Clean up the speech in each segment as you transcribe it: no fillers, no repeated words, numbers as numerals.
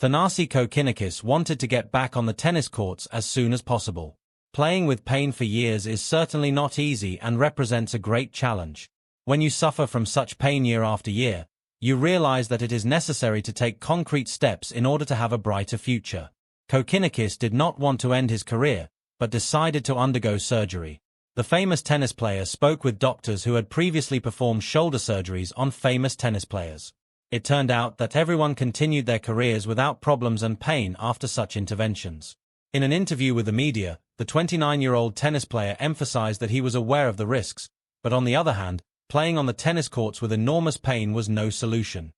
Thanasi Kokkinakis wanted to get back on the tennis courts as soon as possible. Playing with pain for years is certainly not easy and represents a great challenge. When you suffer from such pain year after year, you realize that it is necessary to take concrete steps in order to have a brighter future. Kokkinakis did not want to end his career, but decided to undergo surgery. The famous tennis player spoke with doctors who had previously performed shoulder surgeries on famous tennis players. It turned out that everyone continued their careers without problems and pain after such interventions. In an interview with the media, the 29-year-old tennis player emphasized that he was aware of the risks, but on the other hand, playing on the tennis courts with enormous pain was no solution.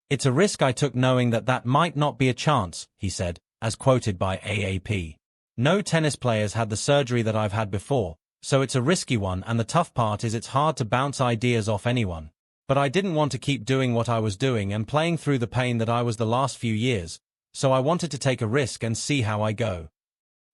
"It's a risk I took knowing that that might not be a chance," he said, as quoted by AAP. "No tennis players had the surgery that I've had before, so it's a risky one, and the tough part is it's hard to bounce ideas off anyone. But I didn't want to keep doing what I was doing and playing through the pain that I was the last few years, so I wanted to take a risk and see how I go."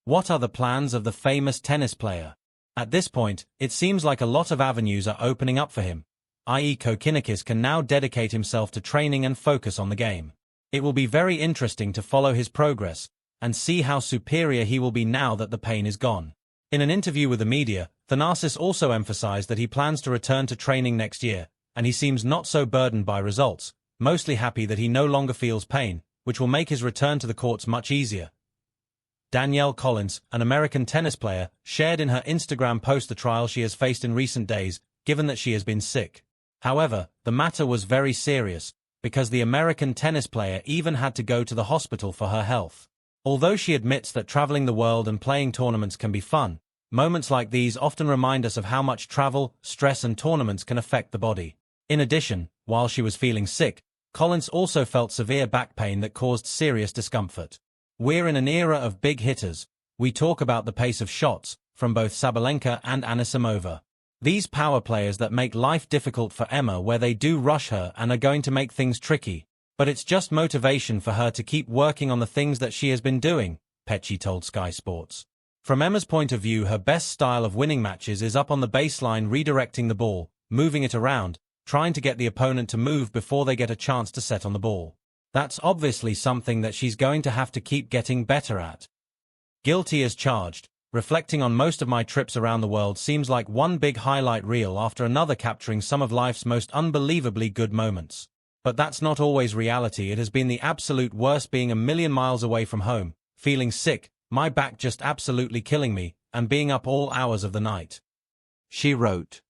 What are the plans of the famous tennis player? At this point, it seems like a lot of avenues are opening up for him, i.e. Kokkinakis can now dedicate himself to training and focus on the game. It will be very interesting to follow his progress and see how superior he will be now that the pain is gone. In an interview with the media, Thanasis also emphasized that he plans to return to training next year, and he seems not so burdened by results, mostly happy that he no longer feels pain, which will make his return to the courts much easier. Danielle Collins, an American tennis player, shared in her Instagram post the trial she has faced in recent days, given that she has been sick. However, the matter was very serious, because the American tennis player even had to go to the hospital for her health. Although she admits that traveling the world and playing tournaments can be fun, moments like these often remind us of how much travel, stress and tournaments can affect the body. In addition, while she was feeling sick, Collins also felt severe back pain that caused serious discomfort. We're in an era of big hitters. We talk about the pace of shots, from both Sabalenka and Anisimova. These power players that make life difficult for Emma where they do rush her and are going to make things tricky. But it's just motivation for her to keep working on the things that she has been doing, Pecci told Sky Sports. From Emma's point of view, her best style of winning matches is up on the baseline, redirecting the ball, moving it around, trying to get the opponent to move before they get a chance to set on the ball. That's obviously something that she's going to have to keep getting better at. Guilty as charged. Reflecting on most of my trips around the world seems like one big highlight reel after another, capturing some of life's most unbelievably good moments. But that's not always reality. It has been the absolute worst being a million miles away from home, feeling sick, my back just absolutely killing me, and being up all hours of the night," she wrote.